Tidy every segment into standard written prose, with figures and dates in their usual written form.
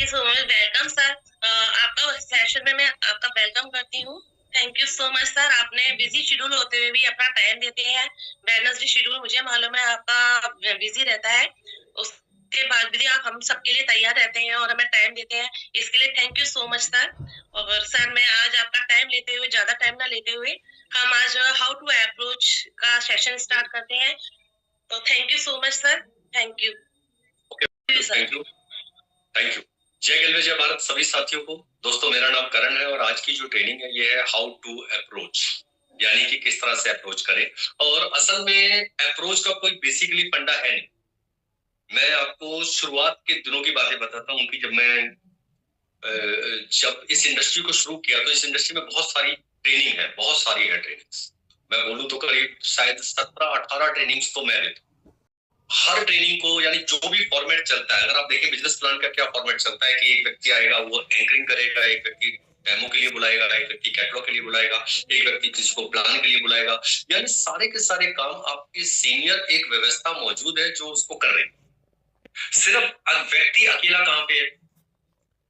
Thank you so much. Welcome sir. आपका session में मैं आपका वेलकम करती हूँ। Thank you so much sir. आपने बिजी शेड्यूल होते हुए भी अपना टाइम देते हैं। वेडनेसडे शेड्यूल मुझे मालूम है आपका बिजी रहता है, उसके बाद भी आप हम सबके लिए तैयार रहते हैं और हमें टाइम देते हैं। इसके लिए thank you so much sir. और सर मैं आज आपका टाइम लेते हुए, ज्यादा टाइम ना लेते हुए, हम आज हाउ टू अप्रोच का सेशन स्टार्ट करते हैं। तो thank you so much sir. Thank you. Thank you. Thank you. जय गलवे, जय भारत सभी साथियों को। दोस्तों मेरा नाम करण है और आज की जो ट्रेनिंग है ये है हाउ टू अप्रोच, यानी कि किस तरह से अप्रोच करें। और असल में अप्रोच का कोई बेसिकली फंडा है नहीं। मैं आपको शुरुआत के दिनों की बातें बताता हूँ कि जब इस इंडस्ट्री को शुरू किया तो इस इंडस्ट्री में बहुत सारी ट्रेनिंग है, बहुत सारी है ट्रेनिंग्स। मैं बोलूँ तो करीब शायद 17-18 ट्रेनिंग्स तो मैं लेता हूँ। हर ट्रेनिंग को, यानी जो भी फॉर्मेट चलता है, अगर आप देखें बिजनेस प्लान का क्या फॉर्मेट चलता है कि एक व्यक्ति आएगा, वो एंकरिंग करेगा, एक व्यक्ति डेमो के लिए बुलाएगा, एक व्यक्ति कैटलॉग के लिए बुलाएगा, एक व्यक्ति किसी को प्लान के लिए बुलाएगा। यानी सारे के सारे काम आपके सीनियर एक व्यवस्था मौजूद है जो उसको कर रहे हैं। सिर्फ व्यक्ति अकेला कहां पे है?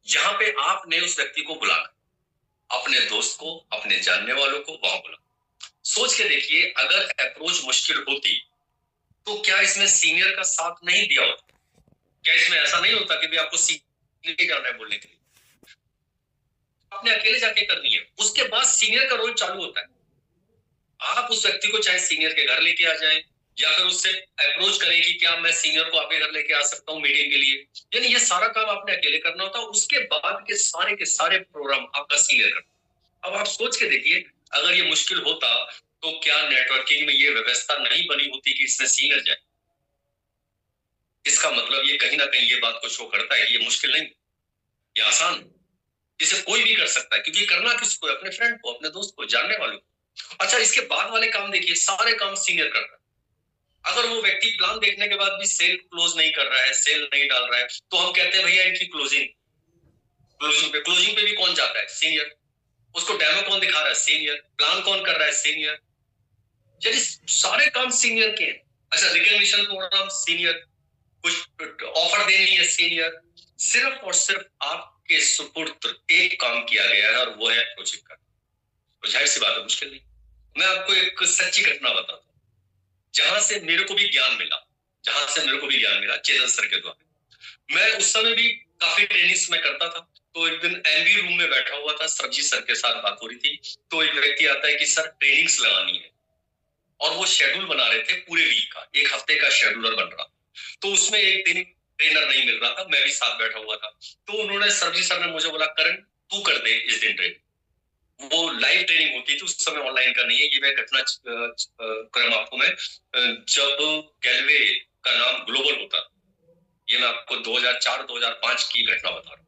जहां पे आपने उस व्यक्ति को बुलाना, अपने दोस्त को, अपने जानने वालों को वहां बुला। सोच के देखिए, अगर अप्रोच मुश्किल होती तो क्या इसमें सीनियर का साथ नहीं दिया होता? क्या इसमें ऐसा नहीं होता कि भी आपको सीनियर के जाना है बोलने के लिए, आपने अकेले जाके करनी है, उसके बाद सीनियर का रोल चालू होता है। आप उस व्यक्ति को चाहे सीनियर के घर लेके आ जाए या फिर उससे अप्रोच करें कि क्या मैं सीनियर को आपके घर लेके आ सकता हूँ मीटिंग के लिए। यानी ये सारा काम आपने अकेले करना होता है। उसके बाद के सारे प्रोग्राम आपका सीनियर करता। अब आप सोच के देखिए, अगर ये मुश्किल होता तो क्या नेटवर्किंग में ये व्यवस्था नहीं बनी होती कि इसमें सीनियर जाए। इसका मतलब ये कहीं ना कहीं ये बात को शो करता है कि ये मुश्किल नहीं, ये आसान है, इसे कोई भी कर सकता है। क्योंकि करना किसको है? अपने फ्रेंड को, अपने दोस्त को, जानने वालों को। अच्छा, इसके बाद वाले काम देखिए, सारे काम सीनियर करता है। अगर वो व्यक्ति प्लान देखने के बाद भी सेल क्लोज नहीं कर रहा है, सेल नहीं डाल रहा है, तो हम कहते हैं भैया इनकी क्लोजिंग पे भी कौन जाता है? सीनियर। उसको डेमो कौन दिखा रहा है? सीनियर। प्लान कौन कर रहा है? सीनियर। यदि सारे काम सीनियर के हैं। अच्छा, रिकग्निशन प्रोग्राम सीनियर, कुछ ऑफर देनी है सीनियर। सिर्फ और सिर्फ आपके सुपुर्द एक काम किया गया है और वो है प्रोजेक्ट का। तो जाहिर सी बात है, मुश्किल नहीं। मैं आपको एक सच्ची घटना बताता हूँ, जहां से मेरे को भी ज्ञान मिला चेतन सर के द्वारा। मैं उस समय भी काफी ट्रेनिंग्स में करता था। तो एक दिन एमबी रूम में बैठा हुआ था, सरजी सर के साथ बात हो रही थी। तो एक व्यक्ति आता है कि सर ट्रेनिंग्स लगानी है, और वो शेड्यूल बना रहे थे पूरे वीक का, एक हफ्ते का शेड्यूलर बन रहा। तो उसमें एक दिन ट्रेनर नहीं मिल रहा था, मैं भी साथ बैठा हुआ था। तो उन्होंने, सरजी सर ने मुझे बोला, करण तू कर दे इस दिन ट्रेनिंग। वो लाइव ट्रेनिंग होती थी उस समय, ऑनलाइन का नहीं है। ये मैं घटना क्रम आपको मैं जब गैलवे का नाम ग्लोबल होता, ये मैं आपको 2004-2005 की घटना बता रहा हूँ।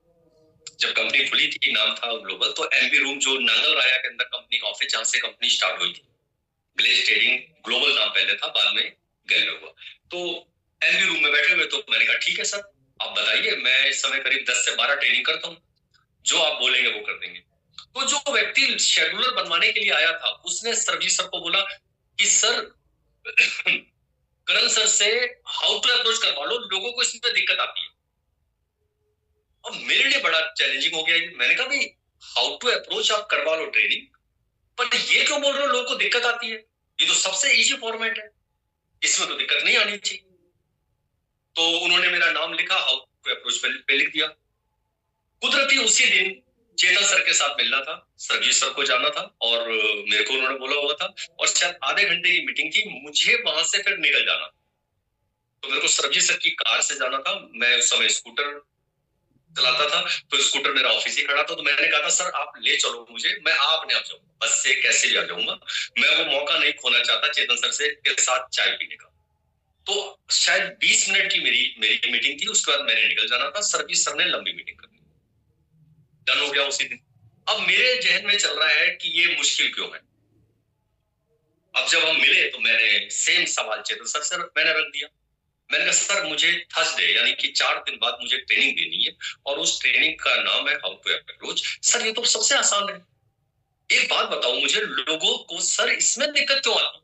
जब कंपनी खुली थी, नाम था ग्लोबल। तो एमबी रूम जो नांगल राया के अंदर कंपनी का ऑफिस, जहां से कंपनी स्टार्ट हुई थी, ग्लेज ट्रेडिंग ग्लोबल नाम पहले था, बाद में गैलवे हुआ। तो एमबी रूम में बैठे हुए, तो मैंने कहा ठीक है सर, आप बताइए। मैं इस समय करीब 10 से 12 ट्रेनिंग करता हूँ, जो आप बोलेंगे वो कर देंगे। तो जो व्यक्ति शेड्यूलर बनवाने के लिए आया था, उसने सरजी सर को बोला कि सर करण सर से हाउ टू अप्रोच करवा लो, लोगों को इसमें दिक्कत आती है। अब मेरे लिए बड़ा चैलेंजिंग हो गया। मैंने कहा भाई, हाउ टू अप्रोच आप करवा लो ट्रेनिंग, पर ये क्यों बोल रहे हो लोगों को दिक्कत आती है? ये तो सबसे इजी फॉर्मेट है, इसमें तो दिक्कत नहीं आनी चाहिए। तो उन्होंने मेरा नाम लिखा, हाउ टू अप्रोच पे लिख दिया। कुदरती उसी दिन चेतन सर के साथ मिलना था, सरजीत सर को जाना था, और मेरे को उन्होंने बोला हुआ था, और शायद आधे घंटे की मीटिंग थी, मुझे वहां से फिर निकल जाना। तो मेरे को सरजीत सर की कार से जाना था। मैं उस समय स्कूटर चलाता था, तो स्कूटर मेरा ऑफिस ही खड़ा था। तो मैंने कहा था सर आप ले चलो मुझे, मैं अपने आप जाऊंगा, बस से कैसे भी आ जाऊंगा। मैं वो मौका नहीं खोना चाहता चेतन सर से के साथ चाय पीने का। तो शायद 20 मिनट की मेरी मीटिंग थी, उसके बाद मैंने निकल जाना था। सरजीत सर ने लंबी मीटिंग कर दी, डन हो गया उसी दिन। अब मेरे जहन में चल रहा है कि ये मुश्किल क्यों है। अब जब हम मिले तो मैंने सेम सवाल चेतन सर से मैंने रख दिया। मैंने कहा सर मुझे थर्सडे यानी कि 4 दिन बाद मुझे ट्रेनिंग देनी है, और उस ट्रेनिंग का नाम है हाउ टू अप्रोच। सर ये तो सबसे आसान है, एक बात बताओ मुझे, लोगों को सर इसमें दिक्कत क्यों आती?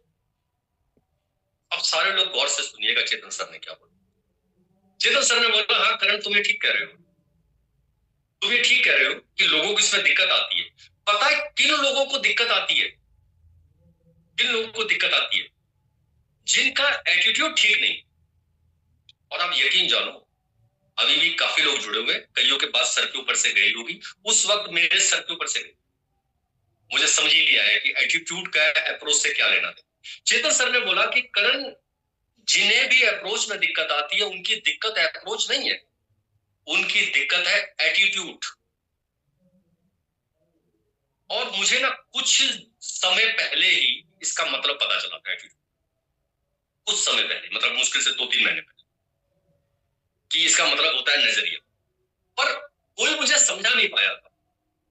अब सारे लोग गौर से सुनिएगा चेतन सर ने क्या बोला। चेतन सर ने बोला, हाँ करण तुम्हें ठीक कह रहे हो, तुम ये ठीक कह रहे हो कि लोगों को इसमें दिक्कत आती है। पता है किन लोगों को दिक्कत आती है? किन लोगों को दिक्कत आती है? जिनका एटीट्यूड ठीक नहीं। और आप यकीन जानो, अभी भी काफी लोग जुड़े हुए, कईयों के बात सर के ऊपर से गई होगी, उस वक्त मेरे सर के ऊपर से गई। मुझे समझ ही नहीं आया कि एटीट्यूड का अप्रोच से क्या लेना था। चेतन सर ने बोला कि करण, जिन्हें भी अप्रोच में दिक्कत आती है, उनकी दिक्कत अप्रोच नहीं है, उनकी दिक्कत है एटीट्यूड। और मुझे ना कुछ समय पहले ही इसका मतलब पता चला था एटीट्यूड। कुछ समय पहले, मतलब मुश्किल से 2-3 महीने पहले, कि इसका मतलब होता है नजरिया। पर कोई मुझे समझा नहीं पाया था।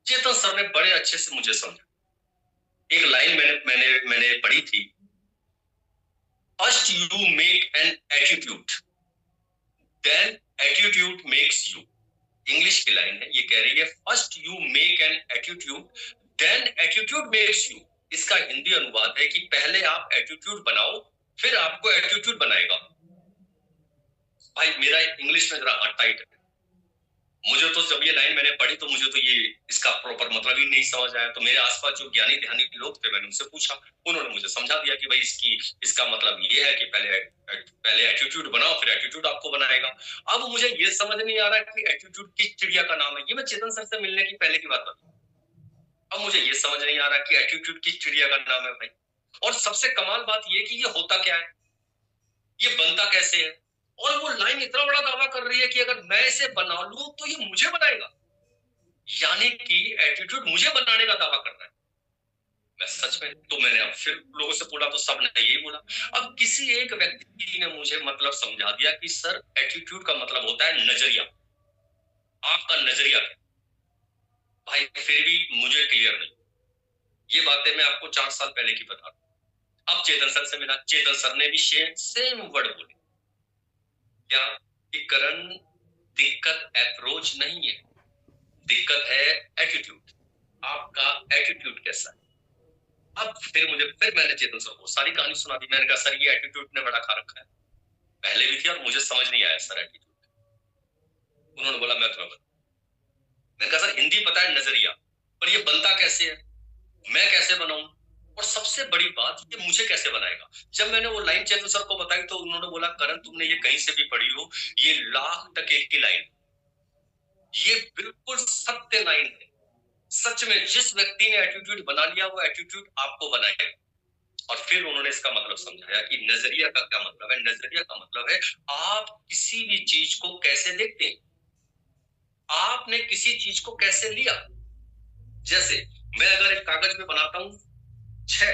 चेतन सर ने बड़े अच्छे से मुझे समझा। एक लाइन मैंने मैंने मैंने पढ़ी थी, first you make an attitude, then attitude makes you. English की लाइन है, ये कह रही है first you make an attitude, then attitude makes you. इसका हिंदी अनुवाद है कि पहले आप एटीट्यूड बनाओ, फिर आपको एटीट्यूड बनाएगा। भाई मेरा इंग्लिश में जरा हाथ टाइट है। मुझे तो जब ये लाइन मैंने पढ़ी तो मुझे तो ये इसका प्रॉपर मतलब ही नहीं समझ आया। तो मेरे आसपास जो ज्ञानी ध्यानी लोग थे, मैंने उनसे पूछा, उन्होंने मुझे समझा दिया कि भाई इसका मतलब ये है कि पहले एटीट्यूड बनाओ, फिर एटीट्यूड आपको बनाएगा। अब मुझे ये समझ नहीं आ रहा कि एटीट्यूड किस चिड़िया का नाम है। ये मैं चेतन सर से मिलने की पहले की बात बता। अब मुझे ये समझ नहीं आ रहा कि एटीट्यूड किस चिड़िया का नाम है भाई। और सबसे कमाल बात ये कि ये होता क्या है, ये बनता कैसे है। और वो लाइन इतना बड़ा दावा कर रही है कि अगर मैं इसे बना लूं तो ये मुझे बनाएगा, यानी कि एटीट्यूड मुझे बनाने का दावा कर रहा है। मैं सच में, तो मैंने अब फिर लोगों से बोला तो सब ने यही बोला। अब किसी एक व्यक्ति ने मुझे मतलब समझा दिया कि सर एटीट्यूड का मतलब होता है नजरिया। आपका नजरिया क्या? भाई फिर भी मुझे क्लियर नहीं। ये बातें मैं आपको 4 साल पहले की बता रहा हूं। अब चेतन सर से मिला, चेतन सर ने भी सेम वर्ड बोले, क्या कि करण, दिक्कत अप्रोच नहीं है, दिक्कत है एटीट्यूड। आपका एटीट्यूड कैसा है? अब फिर मैंने चेतन सर को सारी कहानी सुना दी। मैंने कहा सर ये एटीट्यूड ने बड़ा खा रखा है, पहले भी थी और मुझे समझ नहीं आया सर एटीट्यूड। उन्होंने बोला मैं तुम्हें बता। मैंने कहा सर हिंदी पता है नजरिया, पर ये बनता कैसे है, मैं कैसे बनाऊं, और सबसे बड़ी बात ये मुझे कैसे बनाएगा। जब मैंने वो लाइन चेतन सर को बताई तो उन्होंने बोला करण तुमने ये कहीं से भी पढ़ी हो, ये लाख टके की लाइन, ये बिल्कुल सत्य लाइन है। सच में जिस व्यक्ति ने एटीट्यूड बना लिया वो एटीट्यूड आपको बनाएगा। और फिर उन्होंने इसका मतलब समझाया कि नजरिया का क्या मतलब है। नजरिया का मतलब है आप किसी भी चीज को कैसे देखते हैं, आपने किसी चीज को कैसे लिया। जैसे मैं अगर एक कागज में बनाता हूं 6,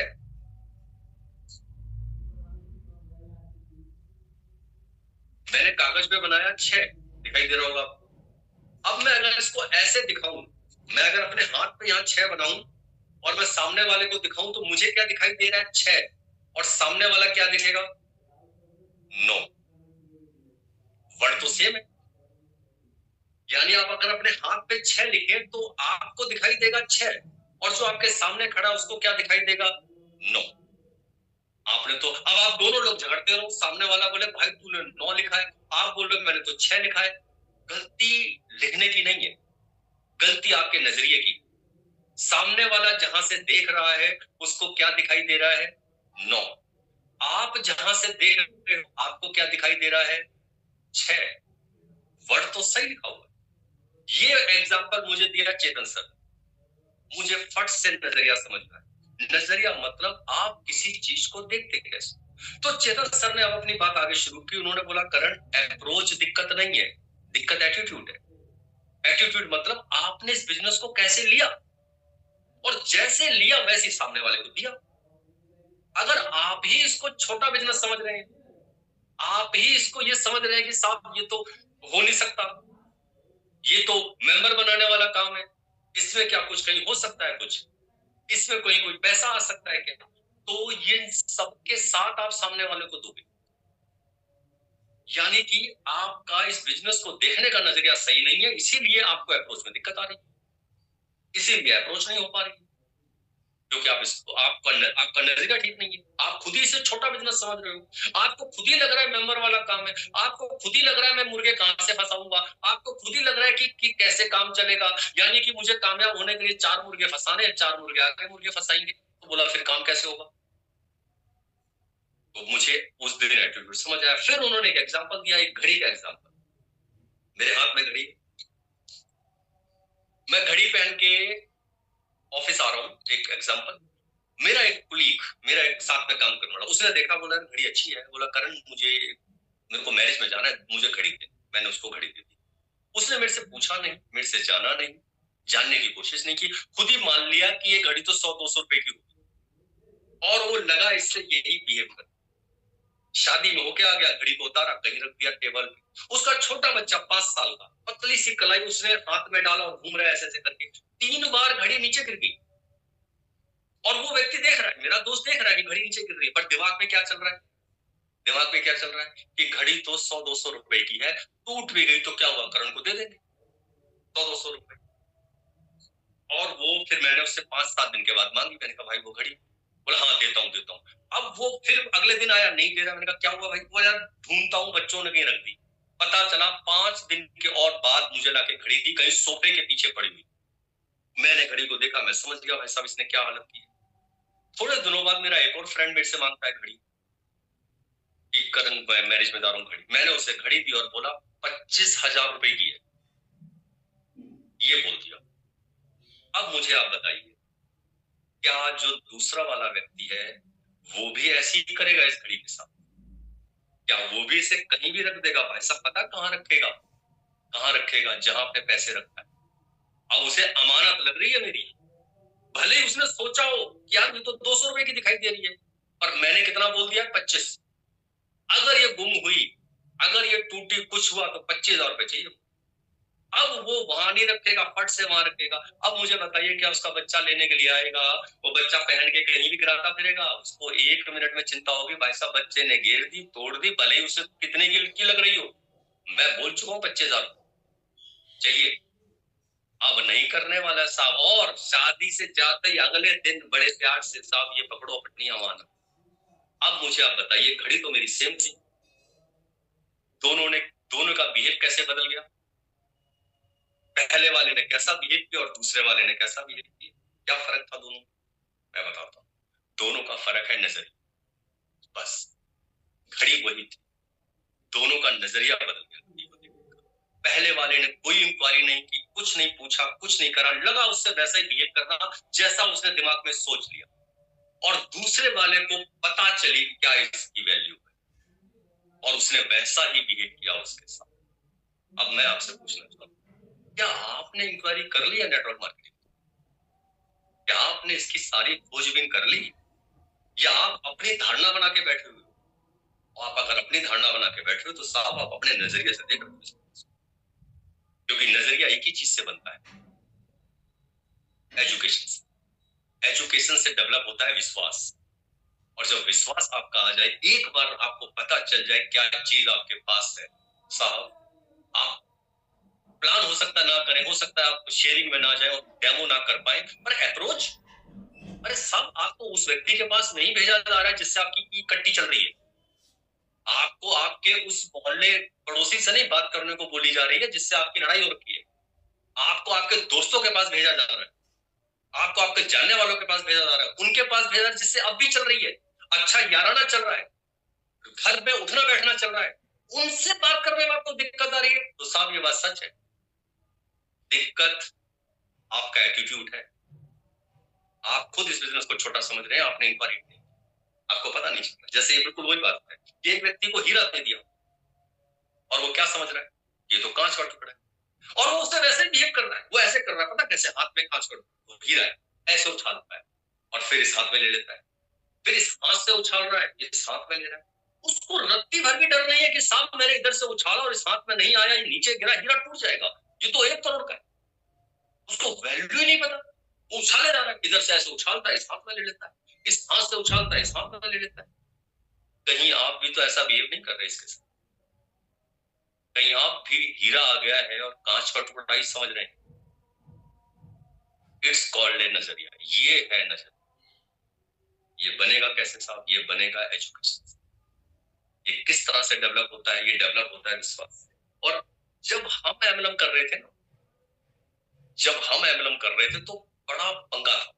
मैंने कागज पे बनाया 6, दिखाई दे रहा होगा। अब मैं अगर इसको ऐसे दिखाऊं, मैं अगर अपने हाथ पे यहाँ 6 बनाऊं और मैं सामने वाले को दिखाऊं तो मुझे क्या दिखाई दे रहा है 6, और सामने वाला क्या दिखेगा 9। वर्ड तो सेम है। यानी आप अगर अपने हाथ पे 6 लिखे तो आपको दिखाई देगा 6, और जो आपके सामने खड़ा उसको क्या दिखाई देगा 9। आपने तो, अब आप दोनों लोग झगड़ते रहो, सामने वाला बोले भाई तूने 9 लिखा है, आप बोल रहे मैंने तो 6 लिखा है। गलती लिखने की नहीं है, गलती आपके नजरिए की। सामने वाला जहां से देख रहा है उसको क्या दिखाई दे रहा है 9, आप जहां से देख रहे हो आपको क्या दिखाई दे रहा है 6। वर्ड तो सही लिखा हुआ। ये एग्जांपल मुझे दिया चेतन सर, मुझे फट से नजरिया समझ में आया। नजरिया मतलब आप किसी चीज को देखते कैसे। तो चेतन सर ने अब अपनी बात आगे शुरू की। उन्होंने बोला करण अप्रोच दिक्कत नहीं है, दिक्कत एटीट्यूड है। एटीट्यूड मतलब आपने इस बिजनेस को कैसे लिया, और जैसे लिया वैसे सामने वाले को दिया। अगर आप ही इसको छोटा बिजनेस समझ रहे हैं, आप ही इसको ये समझ रहे हैं कि साहब ये तो हो नहीं सकता, ये तो मेंबर बनाने वाला काम है, इसमें क्या कुछ कहीं हो सकता है, कुछ इसमें कोई पैसा आ सकता है क्या, तो ये सबके साथ आप सामने वाले को दोगे। यानी कि आपका इस बिजनेस को देखने का नजरिया सही नहीं है, इसीलिए आपको अप्रोच में दिक्कत आ रही है, इसीलिए अप्रोच नहीं हो पा रही। क्योंकि आपका नजरिया ठीक नहीं है। आप खुद ही इसे छोटा बिजनेस समझ रहे हो। आपको खुद ही लग रहा है मेंबर वाला काम है, आपको खुद ही लग रहा है मैं मुर्गे कहां से फंसाऊंगा, आपको खुद ही लग रहा है कि कैसे काम चलेगा, यानी कि मुझे कामयाब होने के लिए 4 मुर्गे फंसाने हैं, 4 मुर्गे आगे मुर्गे फंसाएंगे। तो बोला फिर काम कैसे होगा। तो मुझे उस दिन एटीट्यूड समझ आया। फिर उन्होंने एक एग्जाम्पल दिया, एक घड़ी का एग्जाम्पल। मेरे हाथ में घड़ी, मैं घड़ी पहन के ऑफिस आ रहा हूँ, एक एग्जाम्पल। मेरा एक कुलीग, मेरा एक साथ में काम करने वाला, उसने देखा, बोला घड़ी अच्छी है, बोला करण मेरे को मैरिज में जाना है, मुझे घड़ी दे। मैंने उसको घड़ी दे दी। उसने मेरे से पूछा नहीं, मेरे से जाना नहीं, जानने की कोशिश नहीं की, खुद ही मान लिया कि ये घड़ी तो 100-200 रुपए की होगी, और वो लगा इससे यही बिहेव कर। शादी में होके आ गया, घड़ी को उतारा, कहीं रख दिया टेबल पे। उसका छोटा बच्चा 5 साल का, पतली सी कलाई उसने हाथ में डाला और घूम रहा है ऐसे ऐसे करके। 3 बार घड़ी नीचे गिर गई, और वो व्यक्ति देख रहा है, मेरा दोस्त देख रहा है कि घड़ी नीचे गिर रही है, पर दिमाग में क्या चल रहा है, दिमाग में क्या चल रहा है कि घड़ी तो 100-200 रुपए की है, टूट भी गई तो क्या हुआ, करण को दे देंगे 100-200 रुपए। और वो फिर मैंने उससे 5-7 दिन के बाद मांगी। मैंने कहा भाई वो घड़ी, बोला हाँ देता हूँ। अब वो फिर अगले दिन आया, नहीं दे रहा। मैंने कहा क्या हुआ भाई, वो यार ढूंढता हूँ, बच्चों ने कहीं रख दी। पता चला 5 दिन के और बाद मुझे लाके घड़ी दी, कहीं सोफे के पीछे पड़ी हुई। मैंने घड़ी को देखा, मैं समझ गया भाई साहब इसने क्या हालत की है। थोड़े दिनों बाद मेरा एक और फ्रेंड मेरे से मांगता है घड़ी, कि करण मैरिज में जा रहा हूँ घड़ी। मैंने उसे घड़ी दी और बोला 25,000 रुपए की है, ये बोल दिया। अब मुझे आप बताइए, क्या जो दूसरा वाला व्यक्ति है वो भी ऐसी ही करेगा इस घड़ी के साथ? क्या वो भी इसे कहीं भी रख देगा? भाई साहब पता कहां रखेगा, कहां रखेगा? जहां पे पैसे रखता है। अब उसे अमानत लग रही है मेरी, भले ही उसने सोचा हो कि यार ये तो 200 रुपए की दिखाई दे रही है, पर मैंने कितना बोल दिया, 25। अगर ये गुम हुई, अगर ये टूटी, कुछ हुआ, तो 25,000 रुपए चाहिए। अब वो वहां नहीं रखेगा, फट से वहां रखेगा। अब मुझे बताइए, क्या उसका बच्चा लेने के लिए आएगा, वो बच्चा पहन के कहीं भी गिराता फिरेगा? उसको 1 मिनट में चिंता होगी, भाई साहब बच्चे ने गिर दी, तोड़ दी, भले ही उसे कितने की लग रही हो। मैं बोल चुका हूँ 25,000 चाहिए। अब नहीं करने वाला साहब, और शादी से जाते ही अगले दिन बड़े प्यार से, साहब ये पकड़ो अपनी अमानत। अब मुझे आप बताइए, घड़ी तो मेरी सेम थी, दोनों का बिहेव कैसे बदल गया? पहले वाले ने कैसा बिहेव किया और दूसरे वाले ने कैसा बिहेव किया? क्या फर्क था दोनों? मैं बताता हूँ। दोनों का फर्क है नजरिया, बस। घड़ी वही थी, दोनों का नजरिया बदल गया। पहले वाले ने कोई इंक्वायरी नहीं की, कुछ नहीं पूछा, कुछ नहीं करा, लगा उससे वैसा ही बिहेव करना जैसा उसने दिमाग में सोच लिया। और दूसरे वाले को पता चली क्या इसकी वैल्यू है, और उसने वैसा ही बिहेव किया उसके साथ। अब मैं आपसे पूछना चाहता हूँ, क्या आपने इंक्वायरी कर ली है नेटवर्क मार्केटिंग? क्या आपने इसकी सारी खोजबीन कर ली, या आप अपनी धारणा बना के बैठे हुए हो? आप अगर अपनी धारणा बना के बैठे हो तो साहब आप अपने नजरिए से देख रहे हो, क्योंकि नजरिया एक ही चीज से बनता है, एजुकेशन से डेवलप होता है विश्वास। और जब विश्वास आपका आ जाए, एक बार आपको पता चल जाए क्या चीज आपके पास है, साहब आप प्लान हो सकता ना करें, हो सकता है आप शेयरिंग में ना जाए और डेमो ना कर पाए, पर अप्रोच, अरे सब आपको उस व्यक्ति के पास नहीं भेजा जा रहा है जिससे आपकी कट्टी चल रही है। आपको आपके उस मोहल्ले पड़ोसी से नहीं बात करने को बोली जा रही है जिससे आपकी लड़ाई हो रखी है। आपको आपके दोस्तों के पास भेजा जा रहा है, आपको आपके जानने वालों के पास भेजा जा रहा है, उनके पास भेजा जिससे अब भी चल रही है, अच्छा याराना चल रहा है, घर में उठना बैठना चल रहा है, उनसे बात करने में आपको दिक्कत आ रही है। तो साहब ये बात सच है, दिक्कत आपका एटीट्यूड है। आप खुद इस बिजनेस को छोटा समझ रहे हैं, आपने इंक्वायरी नहीं, आपको पता नहीं चलता। जैसे बिल्कुल वही बात है कि एक व्यक्ति को हीरा दे दिया और वो क्या समझ रहा है, ये तो कांच का टुकड़ा है, और वो उससे वैसे बिहेव कर रहा है। वो ऐसे कर रहा है, पता कैसे, हाथ में कांच का टुकड़ा, हीरा है, ऐसे उछालता है और फिर इस हाथ में ले लेता है, फिर इस हाथ से उछाल रहा है, इस हाथ में ले रहा है। उसको रत्ती भर भी डर नहीं है कि साहब मैंने इधर से उछाला और इस हाथ में नहीं आया, ये नीचे गिरा, हीरा टूट जाएगा, ये तो 1 करोड़ का है। उसको वैल्यू ही नहीं पता, उछाले जा रहा है, इधर से ऐसे उछालता है, इस हाथ में ले लेता है, इस हाथ से उछालता है, इस हाथ में ले लेता है। कहीं आप भी तो ऐसा बिहेव नहीं कर रहे इसके साथ? कहीं आप भी हीरा आ गया है और कांच का टुकड़ा ही समझ रहे हैं? इट्स कॉल्ड ए नजरिया, ये है नजरिया। ये बनेगा कैसे साहब? ये बनेगा एजुकेशन से। ये किस तरह से डेवलप होता है? ये डेवलप होता है विश्वास से। और जब हम एमएलएम कर रहे थे ना, जब हम एमएलएम कर रहे थे तो बड़ा पंगा था।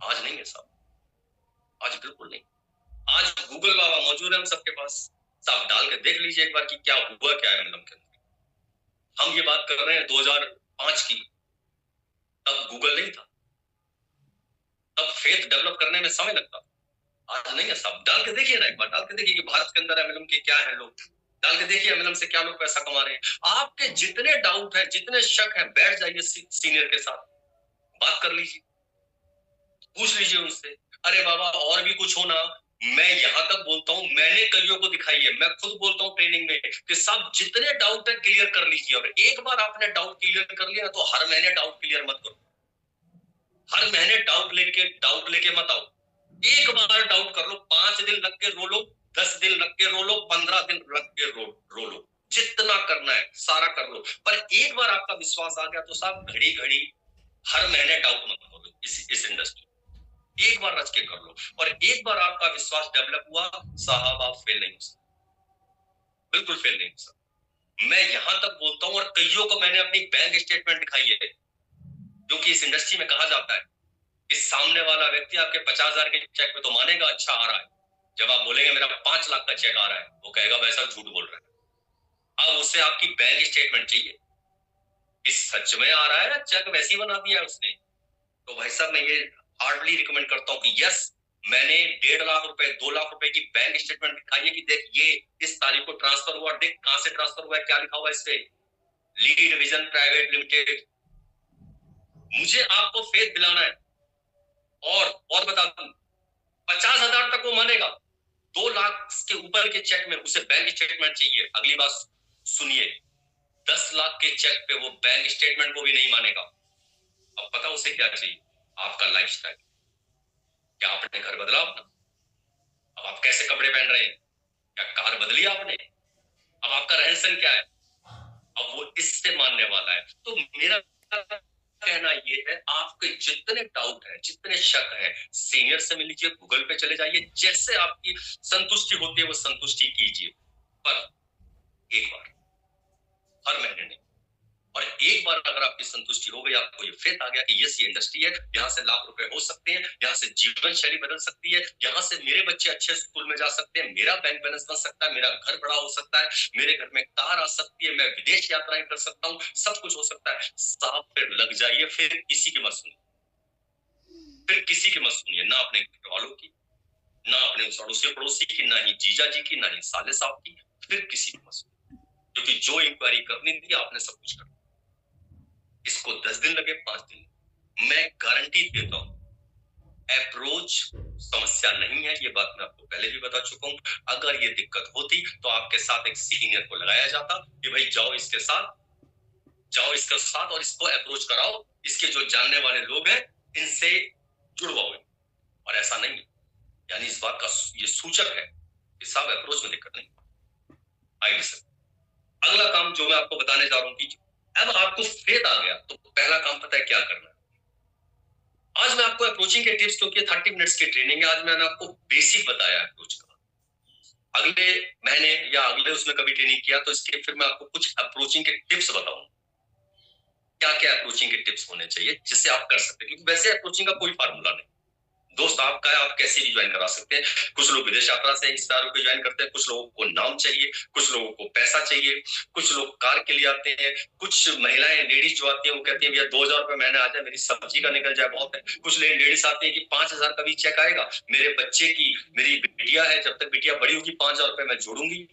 आज नहीं है साहब, आज बिल्कुल नहीं। आज गूगल बाबा मौजूद है हम सबके पास, साहब डाल के देख लीजिए एक बार कि क्या हुआ क्या है एमएलएम के अंदर। हम ये बात कर रहे हैं 2005 की, तब गूगल नहीं था, तब फेथ डेवलप करने में समय लगता। आज नहीं है साहब, डाल के देखिए ना एक बार, डाल के देखिए कि भारत के अंदर एमएलएम के क्या है लोग, डाल के देखिए एमएलएम से क्या लोग पैसा कमा रहे हैं। आपके जितने डाउट है, जितने शक है, बैठ जाइए सीनियर के साथ, बात कर लीजिए, पूछ लीजिए उनसे। अरे बाबा और भी कुछ हो ना, मैं यहां तक बोलता हूं, मैंने कलियों को दिखाई है, मैं खुद बोलता हूं ट्रेनिंग में कि सब जितने डाउट है क्लियर कर लीजिए। और एक बार आपने डाउट क्लियर कर लिया तो हर महीने डाउट क्लियर मत करो, हर महीने डाउट लेके मत आओ। एक बार डाउट कर लो, 5 दिन लग के रो लो, 10 दिन लग के रो लो, 15 दिन लग के रो लो, जितना करना है सारा कर लो। पर एक बार आपका विश्वास आ गया तो साहब घड़ी घड़ी हर महीने डाउट मत करो इस इंडस्ट्री। एक बार रच के कर लो, और एक बार आपका विश्वास डेवलप हुआ साहब, आप फेल नहीं हो सकते, बिल्कुल फेल नहीं हो सकते। मैं यहां तक बोलता हूं और कईयों को मैंने अपनी बैंक स्टेटमेंट दिखाई है, क्योंकि इस इंडस्ट्री में कहा जाता है कि सामने वाला व्यक्ति आपके 50,000 के चेक पे तो मानेगा अच्छा आ रहा है, जब आप बोलेंगे मेरा 5 लाख का चेक आ रहा है, वो कहेगा वैसा झूठ बोल रहा है। अब उससे आपकी बैंक स्टेटमेंट चाहिए कि सच में आ रहा है, चेक वैसे ही बना दिया है उसने। तो भाई साहब मैं ये हार्डली रिकमेंड करता हूँ कि यस, मैंने 1.5 लाख रुपए 2 लाख रुपए की बैंक स्टेटमेंट दिखाई है कि देख ये इस तारीख को ट्रांसफर हुआ, देख कहां से ट्रांसफर हुआ है, क्या लिखा हुआ है इस पे, लीड विजन प्राइवेट लिमिटेड। मुझे आपको फेथ दिलाना है। और बता दूं, 50,000 तक वो मानेगा, 2 लाख के ऊपर के चेक में उसे बैंक स्टेटमेंट चाहिए। अगली बात सुनिए, 10 लाख के चेक पे वो बैंक स्टेटमेंट को भी नहीं मानेगा। अब पता उसे क्या चाहिए? आपका लाइफस्टाइल। क्या आपने घर बदला अपना? अब आप कैसे कपड़े पहन रहे हैं? क्या कार बदली आपने? अब आपका रहन सहन क्या है? अब वो इससे मानने वाला है। तो मेरा कहना ये है, आपके जितने डाउट है, जितने शक है, सीनियर से मिल लीजिए, गूगल पे चले जाइए, जैसे आपकी संतुष्टि होती है वो संतुष्टि कीजिए। पर एक बार, हर महीने नहीं। और एक बार अगर आपकी संतुष्टि हो गई, आपको ये फेथ आ गया कि यस ये इंडस्ट्री है, यहाँ से लाख रुपए हो सकते हैं, यहाँ से जीवन शैली बदल सकती है, यहाँ से मेरे बच्चे अच्छे स्कूल में जा सकते हैं, मेरा बैंक बैलेंस बन सकता है, मेरा घर बड़ा हो सकता है, मेरे घर में कार आ सकती है, मैं विदेश यात्राएं कर सकता हूँ, सब कुछ हो सकता है साहब। फिर लग जाइए, फिर किसी की मत सुनिए, फिर किसी की मत सुनिए, ना अपने घर वालों की, ना अपने अड़ोसी पड़ोसी की, ना ही जीजा जी की, ना ही साले साहब की, फिर किसी की मत सुनिए। क्योंकि जो इंक्वायरी करनी थी आपने सब कुछ कर, इसको 10 दिन लगे 5 दिन, मैं गारंटी देता हूं अप्रोच समस्या नहीं है। ये बात मैं आपको पहले भी बता चुका हूं। अगर ये दिक्कत होती तो आपके साथ एक सीनियर को लगाया जाता कि भाई जाओ इसके साथ, जाओ इसके साथ और इसको अप्रोच कराओ, इसके जो जानने वाले लोग हैं इनसे जुड़वाओ। और ऐसा नहीं है, यानी इस बात का ये सूचक है कि साहब अप्रोच में दिक्कत नहीं। आइए सर, अगला काम जो मैं आपको बताने जा रहा हूं कि अब आपको फेथ आ गया तो पहला काम पता है क्या करना है। आज मैं आपको अप्रोचिंग के टिप्स, क्योंकि 30 मिनट्स की ट्रेनिंग है, आज मैंने आपको बेसिक बताया अप्रोच का। अगले महीने या अगले उसमें कभी ट्रेनिंग किया तो इसके फिर मैं आपको कुछ अप्रोचिंग के टिप्स बताऊंगा, क्या क्या अप्रोचिंग के टिप्स होने चाहिए जिससे आप कर सकते हैं। क्योंकि वैसे अप्रोचिंग का कोई फार्मूला नहीं, दोस्त आपका है, आप कैसे भी ज्वाइन करा सकते हैं। कुछ लोग विदेश यात्रा से इस तरह को ज्वाइन करते हैं, कुछ लोगों को नाम चाहिए, कुछ लोगों को पैसा चाहिए, कुछ लोग कार के लिए आते हैं, कुछ महिलाएं लेडीज जो आती है वो कहती है भैया 2,000 रुपए महीने आ जाए, मेरी सब्जी का निकल जाए बहुत है। कुछ लेडीज आती है कि 5,000 का भी चेक आएगा, मेरे बच्चे की, मेरी बिटिया है, जब तक बिटिया बड़ी होगी 5,000 रुपए मैं जोड़ूंगी,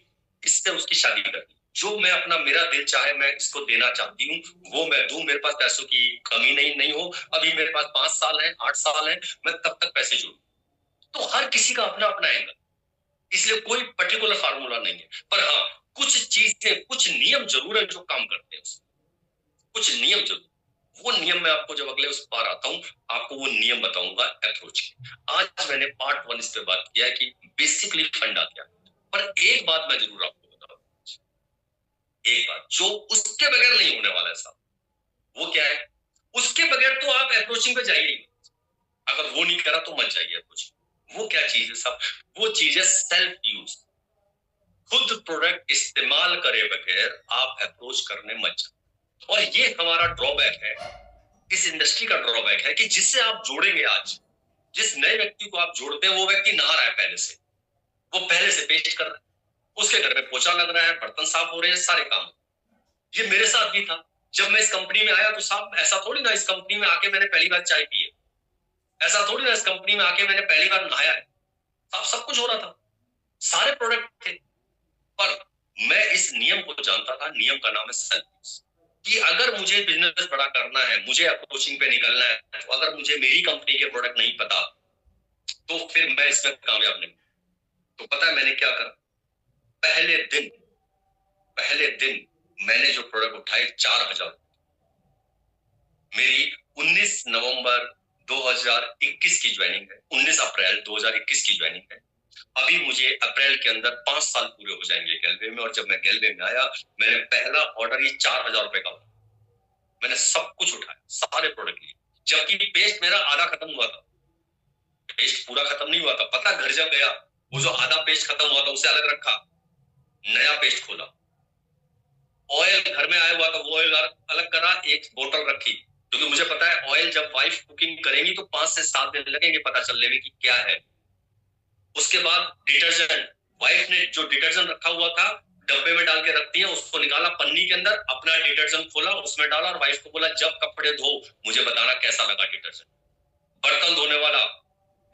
इससे उसकी शादी करनी। जो मैं अपना, मेरा दिल चाहे मैं इसको देना चाहती हूँ वो मैं दूं, मेरे पास पैसों की कमी नहीं हो, अभी मेरे पास 5 साल है 8 साल है, मैं तब तक पैसे जोड़ू। तो हर किसी का अपना अपना एंगल, इसलिए कोई पर्टिकुलर फार्मूला नहीं है। पर हाँ, कुछ चीजें, कुछ नियम जरूर है जो काम करते हैं, कुछ नियम जरूर। वो नियम मैं आपको जब अगले उस पार आता हूं आपको वो नियम बताऊंगा अप्रोच के। आज मैंने पार्ट 1 इस पे बात किया है कि बेसिकली फंडा क्या, पर एक बात मैं जरूर आपको बता रहा हूं, एक बात जो उसके बगैर नहीं होने वाला है साहब, वो क्या है? उसके बगैर तो आप अप्रोचिंग पे जाइए ही, अगर वो नहीं करा तो मत जाइए अप्रोचिंग। वो क्या चीज है साहब? वो चीज है सेल्फ यूज। खुद प्रोडक्ट इस्तेमाल करे बगैर आप अप्रोच करने मत जाओ। और ये हमारा ड्रॉबैक है, इस इंडस्ट्री का ड्रॉबैक है कि जिससे आप जोड़ेंगे, आज जिस नए व्यक्ति को आप जोड़ते हैं वो व्यक्ति नहा रहा है पहले से, वो पहले से पेस्ट कर रहा है, उसके घर में पोछा लग रहा है, बर्तन साफ हो रहे हैं, सारे काम। ये मेरे साथ भी था। जब मैं इस कंपनी में आया तो साहब ऐसा थोड़ी ना इस कंपनी में आके मैंने पहली बार चाय पी है, ऐसा थोड़ी ना इस कंपनी में आके मैंने पहली बार नहाया है। साहब सब कुछ हो रहा था, सारे प्रोडक्ट थे, पर मैं इस नियम को जानता था। नियम का नाम है सेल्फ। कि अगर मुझे बिजनेस बड़ा करना है, मुझे अप्रोचिंग पे निकलना है, तो अगर मुझे मेरी कंपनी के प्रोडक्ट नहीं पता तो फिर मैं इसमें कामयाब नहीं। तो पता है मैंने क्या करा? पहले दिन मैंने जो प्रोडक्ट उठाए 4,000। मेरी 19 नवंबर 2021 की ज्वाइनिंग है, 19 अप्रैल 2021 की ज्वाइनिंग है। अभी मुझे अप्रैल के अंदर 5 साल पूरे हो जाएंगे गैलवे में। और जब मैं गैलवे में आया, मैंने पहला ऑर्डर ही 4,000 रुपए का। मैंने सब कुछ उठाया, सारे प्रोडक्ट लिए, जबकि पेस्ट मेरा आधा खत्म हुआ था। पेस्ट पूरा खत्म नहीं हुआ था। पता, घर जब गया, वो जो आधा पेस्ट खत्म हुआ था उसे अलग रखा, नया पेस्ट खोला। ऑयल घर में आया हुआ था, वो ऑयल अलग करा, एक बोतल रखी, क्योंकि मुझे पता है ऑयल जब वाइफ कुकिंग करेंगी तो 5 से 7 दिन लगेंगे पता चलने में कि क्या है। उसके बाद डिटर्जेंट, वाइफ ने जो डिटर्जेंट रखा हुआ था डब्बे में डाल के रखती है, उसको निकाला पन्नी के अंदर, अपना डिटर्जेंट खोला, उसमें डाला और वाइफ को बोला जब कपड़े धो मुझे बताना कैसा लगा डिटर्जेंट। बर्तन धोने वाला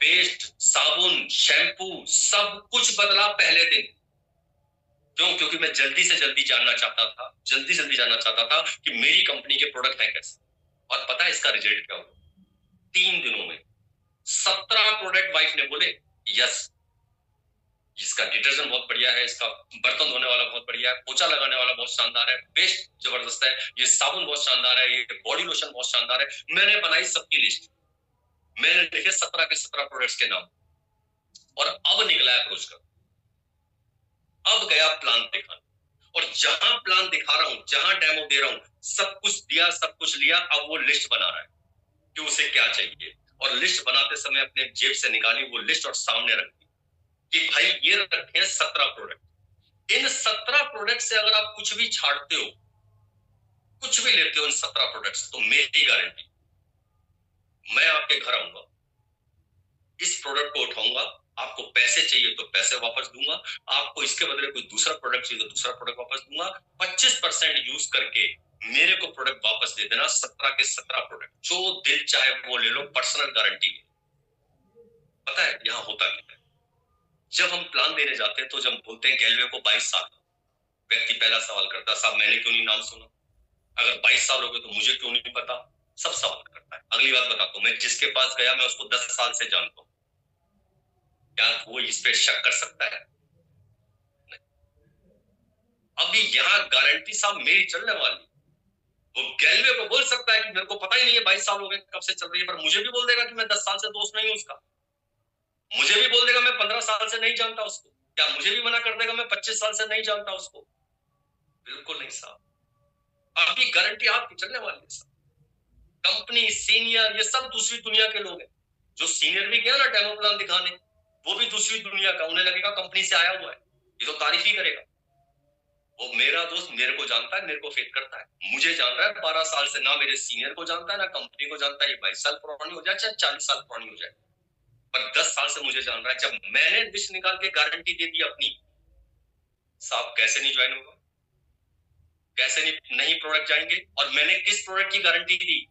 पेस्ट, साबुन, शैम्पू, सब कुछ बदला पहले दिन। क्यों? क्योंकि मैं जल्दी से जल्दी जानना चाहता था, कि मेरी कंपनी के प्रोडक्ट है कैसे। और पता है इसका रिजल्ट क्या हुआ? 3 दिनों में 17 प्रोडक्ट वाइफ ने बोले यस, इसका डिटर्जेंट बहुत बढ़िया है, इसका बर्तन धोने वाला बहुत बढ़िया है, पोछा लगाने वाला बहुत शानदार है, पेस्ट जबरदस्त है, ये साबुन बहुत शानदार है, ये बॉडी लोशन बहुत शानदार है। मैंने बनाई सबकी लिस्ट, मैंने लिखे 17 के 17 प्रोडक्ट्स के नाम। और अब निकला अप्रोच कर, अब गया प्लान दिखाने। और जहां प्लान दिखा रहा हूं, जहां डेमो दे रहा हूं, सब कुछ दिया, सब कुछ लिया। अब वो लिस्ट बना रहा है कि उसे क्या चाहिए। और लिस्ट बनाते समय अपने जेब से निकाली वो लिस्ट और सामने रखी कि भाई ये रखे हैं 17 प्रोडक्ट। इन 17 प्रोडक्ट से अगर आप कुछ भी छाड़ते हो, कुछ भी लेते हो इन 17 प्रोडक्ट्स, तो मेरी गारंटी, मैं आपके घर आऊंगा, इस प्रोडक्ट को उठाऊंगा, आपको पैसे चाहिए तो पैसे वापस दूंगा, आपको इसके बदले कोई दूसरा प्रोडक्ट चाहिए तो दूसरा प्रोडक्ट वापस दूंगा। 25% यूज करके मेरे को प्रोडक्ट वापस दे देना। 17 के 17 प्रोडक्ट, जो दिल चाहे वो ले लो, पर्सनल गारंटी। पता है यहाँ होता क्या है? जब हम प्लान देने जाते हैं तो जब बोलते हैं गैलवे को 22 साल, व्यक्ति पहला सवाल करता है साहब मैंने क्यों नहीं नाम सुना? अगर 22 साल हो गए तो मुझे क्यों नहीं पता? सब सवाल करता है। अगली बात बताता हूँ, मैं जिसके पास गया मैं उसको 10 साल से जानता हूँ, क्या वो इस पे शक कर सकता है? अभी यहाँ गारंटी साहब मेरी चलने वाली। वो गैलवे को बोल सकता है कि मेरे को पता ही नहीं है 22 साल हो गए कब से चल रही है, पर मुझे भी बोल देगा कि मैं 10 साल से दोस्त नहीं हूं उसका। मुझे भी बोल देगा मैं 15 साल से नहीं जानता उसको। क्या मुझे भी मना कर देगा मैं 25 साल से नहीं जानता उसको? बिल्कुल नहीं साहब। अभी गारंटी आपकी चलने वाली है साहब। कंपनी, सीनियर, ये सब दूसरी दुनिया के लोग हैं। जो सीनियर भी गया ना डेमो प्लान दिखाने, वो भी दूसरी दुनिया का, उन्हें लगेगा कंपनी से आया हुआ है, ये तो तारीफ ही करेगा। वो मेरा दोस्त मेरे को जानता है, मेरे को फेथ करता है, मुझे जान रहा है 12 साल से, ना मेरे सीनियर को जानता है ना कंपनी को जानता है। ये 22 साल पुरानी हो जाए चाहे 40 साल पुरानी हो जाए, पर 10 साल से मुझे जान रहा है। जब मैंने लिस्ट निकाल के गारंटी दे दी अपनी, साहब कैसे नहीं ज्वाइन होगा? कैसे नहीं प्रोडक्ट जाएंगे? और मैंने किस प्रोडक्ट की गारंटी दी?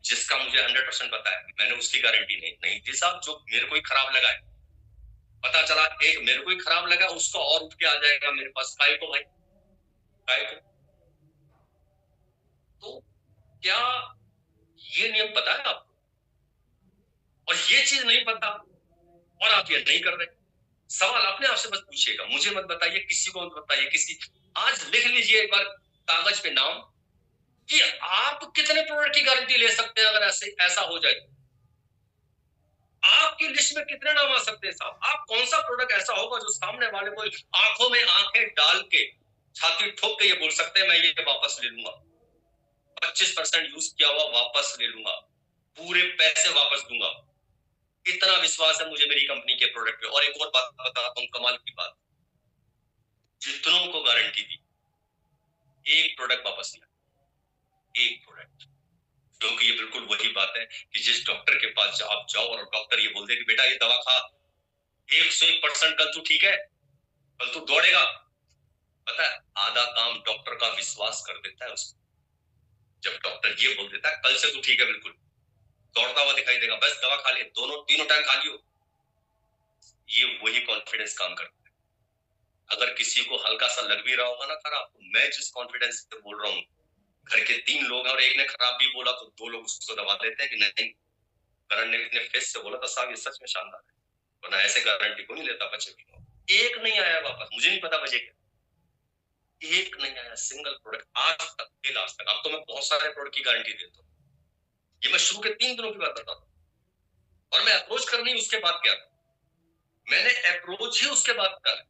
जिसका मुझे 100% पता है, मैंने उसकी गारंटी नहीं दी साहब। जो मेरे को ही खराब लगा है, पता चला एक मेरे को ही खराब लगा, उसका और उठ के आ जाएगा मेरे पास, काय को भाई, काय को? तो क्या ये नियम पता है आपको? और ये चीज नहीं पता और आप ये नहीं कर रहे। सवाल अपने आप से बस पूछिएगा, मुझे मत बताइए, किसी को मत बताइए। किसी आज लिख लीजिए एक बार कागज पे नाम कि आप कितने प्रोडक्ट की गारंटी ले सकते हैं। अगर ऐसा हो जाए आपकी लिस्ट में कितने नाम आ सकते हैं साहब? आप कौन सा प्रोडक्ट ऐसा होगा जो सामने वाले को आंखों में आंखें डाल के, छाती ठोक के ये बोल सकते हैं मैं ये वापस ले लूंगा, 25% यूज किया हुआ वापस ले लूंगा, पूरे पैसे वापस दूंगा। इतना विश्वास है मुझे मेरी कंपनी के प्रोडक्ट पे। और एक और बात बताता हूँ, कमाल की बात, जितनों को गारंटी दी, एक प्रोडक्ट वापस नहीं आया, एक प्रोडक्ट। क्योंकि ये बिल्कुल वही बात है कि जिस डॉक्टर के पास आप जाओ और डॉक्टर ये बोल दे कि बेटा ये दवा खा, 101% कल तू ठीक है, कल तू दौड़ेगा। पता है आधा काम डॉक्टर का विश्वास कर देता है उसको। जब डॉक्टर ये बोल देता है कल से तू ठीक है, बिल्कुल दौड़ता हुआ दिखाई देगा, बस दवा खा ले, दोनों तीनों टाइम खा लियो, ये वही कॉन्फिडेंस काम करता है। अगर किसी को हल्का सा लग भी रहा होगा ना खराब, तो मैं जिस कॉन्फिडेंस से बोल रहा हूँ, घर के 3 लोग हैं और एक ने खराब भी बोला तो 2 लोग उसको दबा देते हैं कि नहीं, करण ने इतने फेस से बोला था साहब ये सच में शानदार है, वरना ऐसे गारंटी को नहीं लेता बचे भी। एक नहीं आया वापस, मुझे नहीं पता वजह क्या, एक नहीं आया सिंगल प्रोडक्ट आज तक के लास्ट तक। अब तो मैं बहुत सारे प्रोडक्ट की गारंटी देता हूँ, ये मैं शुरू के 3 दिनों की बात बताता हूँ। और मैं अप्रोच करनी उसके बाद क्या था, मैंने अप्रोच ही उसके बाद करा।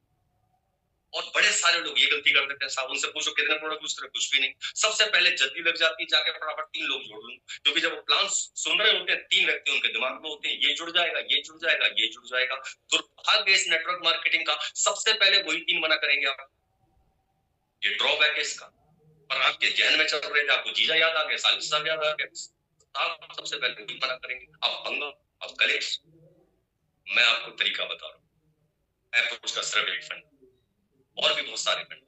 और बड़े सारे लोग ये गलती कर देते हैं, साहब उनसे पूछो कितने प्रोडक्ट यूज करें, कुछ भी नहीं। सबसे पहले जल्दी लग जाती है, जाके फटाफट 3 लोग जोड़ लूं, क्योंकि जब वो प्लान सुन रहे होते हैं 3 व्यक्ति उनके दिमाग में होते हैं, ये जुड़ जाएगा, ये जुड़ जाएगा, ये जुड़ जाएगा। दुर्भाग्य इस नेटवर्क मार्केटिंग का, सबसे पहले वही 3 मना करेंगे आप, ये ड्रॉबैक है इसका। और आपके जहन में चल रहे थे, आपको जीजा याद आ गया, सालिस साहब याद आ गया, आप सबसे पहले वही मना करेंगे। आप पंगा, आप कलेक्ट। मैं आपको तरीका बता रहा हूँ अप्रोच का, सिर्फ एक फंड, और भी बहुत सारे फंड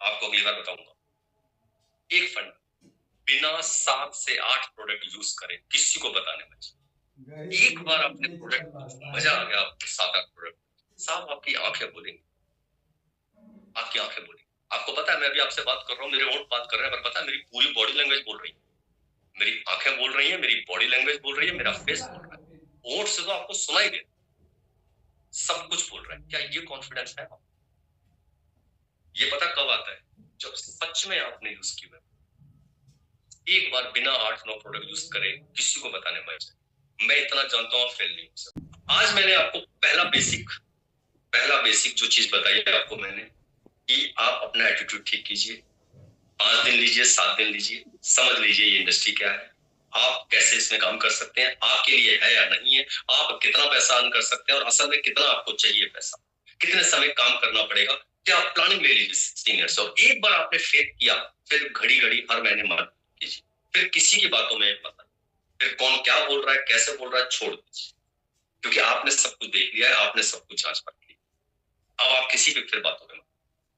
आपको अगली बार बताऊंगा। एक फंड बिना 7 से 8 प्रोडक्ट यूज करे किसी को बताने में, एक बार आपने प्रोडक्ट मजा आ गया, आपके 7-8 प्रोडक्ट, साहब आपकी आंखें बोलेंगी, आपकी आंखें बोलेंगी। आपको पता है मैं अभी आपसे बात कर रहा हूँ, मेरे होंठ बात कर रहे हैं, पर पता है मेरी पूरी बॉडी लैंग्वेज बोल रही है, मेरी आंखें बोल रही है, मेरी बॉडी लैंग्वेज बोल रही है, मेरा फेस बोल रहा है, होंठ से तो आपको सुनाई दे, सब कुछ बोल रहा है। क्या ये कॉन्फिडेंस है? ये पता कब आता है, जब सच में आपने यूज किया। एक बार बिना 8-9 प्रोडक्ट यूज करे किसी को बताने में, मैं इतना जानता हूँ फेल नहीं हो सकता। आज मैंने आपको पहला बेसिक जो चीज बताई है आपको मैंने, कि आप अपना एटीट्यूड ठीक कीजिए, 5 दिन लीजिए, 7 दिन लीजिए, समझ लीजिए ये इंडस्ट्री क्या है, आप कैसे इसमें काम कर सकते हैं, आपके लिए है या नहीं है, आप कितना पैसा अर्न कर सकते हैं, और असल में कितना आपको चाहिए पैसा, कितने समय काम करना पड़ेगा, क्या आप प्लानिंग ले लीजिए सीनियर से। और एक बार आपने फेक किया, फिर घड़ी घड़ी हर महीने मत कीजिए, फिर किसी की बातों में मत, फिर कौन क्या बोल रहा है, कैसे बोल रहा है, छोड़ दीजिए, क्योंकि आपने सब कुछ देख लिया है, आपने सब कुछ जांच कर ली। अब आप किसी भी फिर बातों में,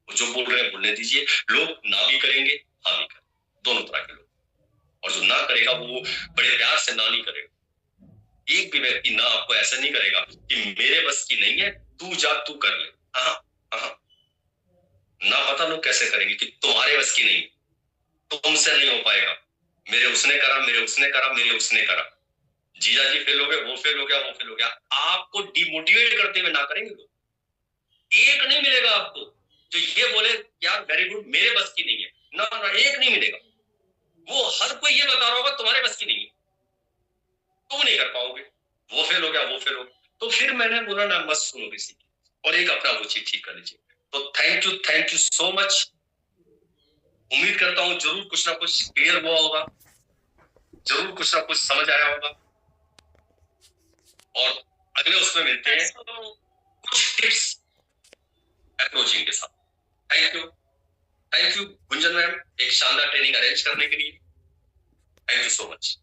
वो जो बोल रहे हैं बोलने दीजिए। लोग ना भी करेंगे, हाँ भी करेंगे, दोनों तरह के लोग। और जो ना करेगा वो बड़े प्यार से ना नहीं करेगा। एक भी व्यक्ति ना आपको ऐसा नहीं करेगा कि मेरे बस की नहीं है, तू जा तू कर ले, ना पता लोग कैसे करेंगे कि तुम्हारे बस की नहीं, तुमसे नहीं हो पाएगा, मेरे उसने करा, मेरे उसने करा, मेरे उसने करा, जीजा जी फेल हो गए, वो फेल हो गया, वो फेल हो गया। आपको डिमोटिवेट करते हुए ना करेंगे लोग। एक नहीं मिलेगा आपको जो ये बोले यार वेरी गुड मेरे बस की नहीं है, ना ना एक नहीं मिलेगा। वो हर कोई ये बता रहा होगा तुम्हारे बस की नहीं है, तुम नहीं कर पाओगे, वो फेल हो गया, वो फेल हो गया। तो फिर मैंने बोला ना मत सुनो किसी की, और एक अपना वो चीज ठीक कर लीजिए। तो थैंक यू सो मच। उम्मीद करता हूँ जरूर कुछ ना कुछ क्लियर हुआ होगा, जरूर कुछ ना कुछ समझ आया होगा, और अगले उसमें मिलते हैं कुछ टिप्स अप्रोचिंग के साथ। थैंक यू गुंजन मैम, एक शानदार ट्रेनिंग अरेंज करने के लिए। Thank you so much.